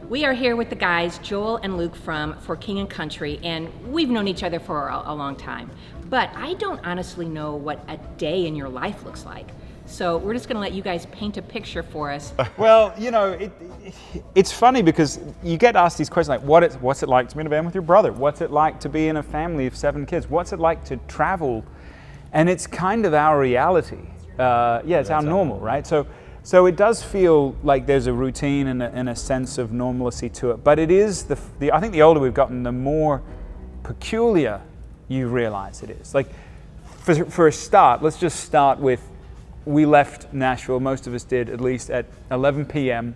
We are here with the guys, Joel and Luke from For King and Country, and we've known each other for a long time. But I don't honestly know what a day in your life looks like. So we're just going to let you guys paint a picture for us. Well, it's funny because you get asked these questions like, what's it like to be in a band with your brother? What's it like to be in a family of 7 kids? What's it like to travel? And it's kind of our reality. It's our normal, right? So it does feel like there's a routine and a sense of normalcy to it. But it is, I think the older we've gotten, the more peculiar you realize it is. Like, for a start, let's just start with, we left Nashville, most of us did, at least at 11 p.m.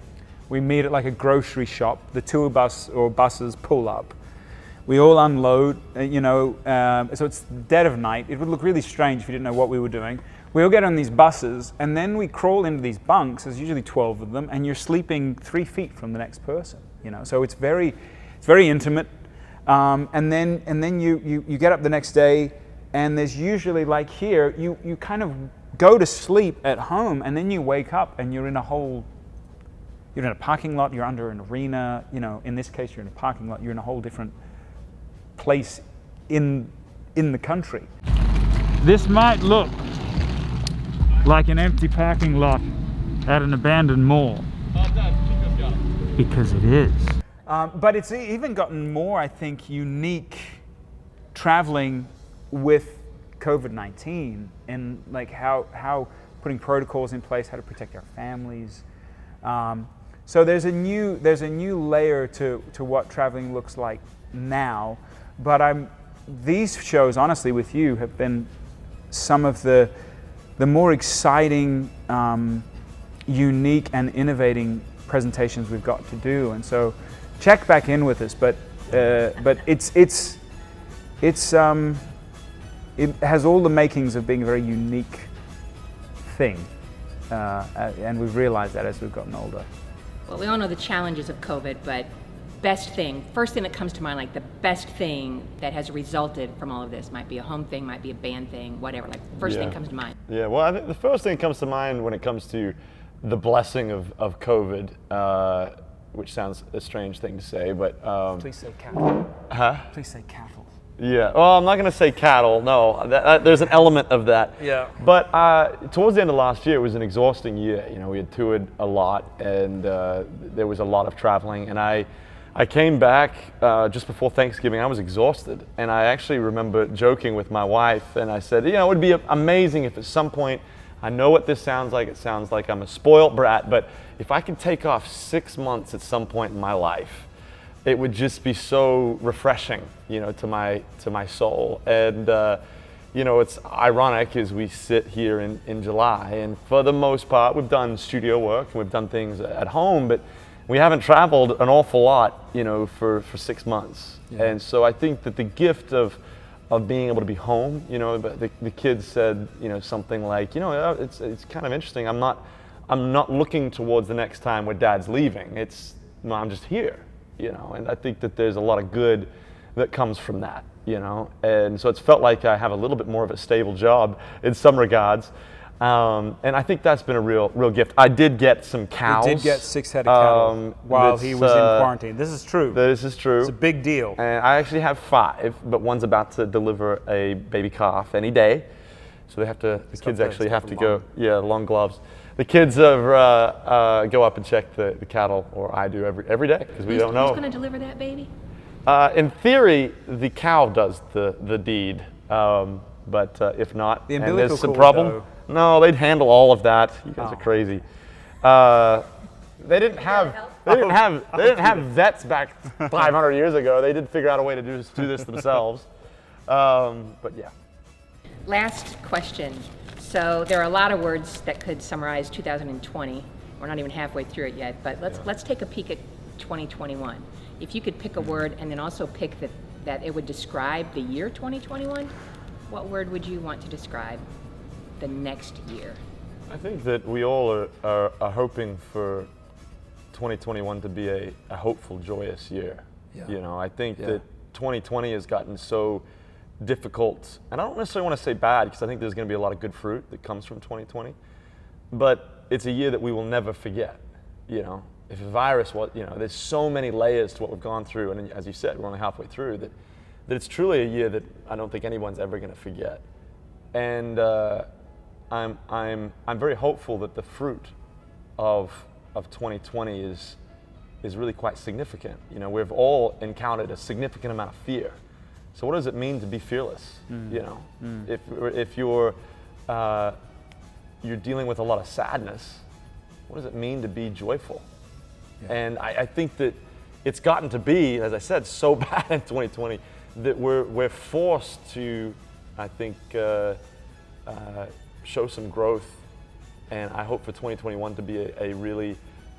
We meet at like a grocery shop. The tour bus or buses pull up. We all unload, so it's dead of night. It would look really strange if you didn't know what we were doing. We all get on these buses, and then we crawl into these bunks. There's usually 12 of them, and you're sleeping 3 feet from the next person. So it's very intimate. And then you get up the next day, and there's usually, like here, you kind of go to sleep at home, and then you wake up, and you're in a parking lot. You're under an arena. In this case, you're in a parking lot. You're in a whole different place in the country. This might look like an empty parking lot at an abandoned mall, because it is. But it's even gotten more, I think, unique traveling with COVID-19 and like how putting protocols in place, how to protect our families. So there's a new layer to what traveling looks like now. But these shows, honestly, with you, have been some of the more exciting, unique, and innovating presentations we've got to do. And so, check back in with us. But it has all the makings of being a very unique thing, and we've realized that as we've gotten older. Well, we all know the challenges of COVID, but first thing that comes to mind, like the best thing that has resulted from all of this, might be a home thing, might be a band thing, whatever, like first thing comes to mind. Yeah, well, I think the first thing that comes to mind when it comes to the blessing of COVID, which sounds a strange thing to say, but... Please say cattle. Huh? Please say cattle. Yeah, well, I'm not going to say cattle, no. There's an element of that. Yeah. But towards the end of last year, it was an exhausting year. We had toured a lot, and there was a lot of traveling, and I came back just before Thanksgiving. I was exhausted, and I actually remember joking with my wife, and I said, it would be amazing if at some point, I know what this sounds like. It sounds like I'm a spoiled brat, but if I could take off 6 months at some point in my life, it would just be so refreshing, to my soul. And it's ironic as we sit here in July, and for the most part, we've done studio work and we've done things at home, but we haven't traveled an awful lot, for 6 months. Yeah. And so I think that the gift of being able to be home, but the kids said, something like, it's kind of interesting. I'm not looking towards the next time where Dad's leaving. I'm just here, and I think that there's a lot of good that comes from that, and so it's felt like I have a little bit more of a stable job in some regards. And I think that's been a real gift. I did get some cows. You did get 6 head of cattle while he was in quarantine. This is true. This is true. It's a big deal. And I actually have 5, but one's about to deliver a baby calf any day. So the kids actually have to go. Yeah, long gloves. The kids go up and check the cattle, or I do every day, because we don't know. Who's going to deliver that baby? In theory, the cow does the deed. But if not, and there's some problem. Though. No, they'd handle all of that. You guys are crazy. They didn't have vets back 500 years ago. They did figure out a way to do this themselves. But yeah. Last question. So there are a lot of words that could summarize 2020. We're not even halfway through it yet, but let's take a peek at 2021. If you could pick a word and then also pick that it would describe the year 2021, what word would you want to describe the next year? I think that we all are hoping for 2021 to be a hopeful, joyous year. Yeah. I think that 2020 has gotten so difficult, and I don't necessarily want to say bad, because I think there's going to be a lot of good fruit that comes from 2020, but it's a year that we will never forget. if a virus, there's so many layers to what we've gone through, and as you said, we're only halfway through, that it's truly a year that I don't think anyone's ever going to forget. And I'm very hopeful that the fruit of 2020 is really quite significant. We've all encountered a significant amount of fear. So what does it mean to be fearless? If you're dealing with a lot of sadness, what does it mean to be joyful? Yeah. And I think that it's gotten to be, as I said, so bad in 2020 that we're forced to, I think, show some growth. And I hope for 2021 to be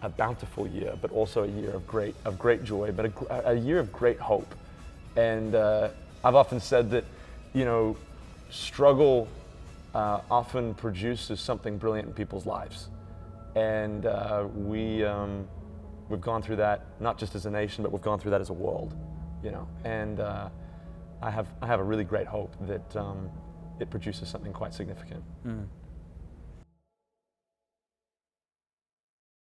a bountiful year, but also a year of great joy, but a year of great hope. And I've often said that, struggle often produces something brilliant in people's lives. And we've gone through that, not just as a nation, but we've gone through that as a world, And I have a really great hope that it produces something quite significant.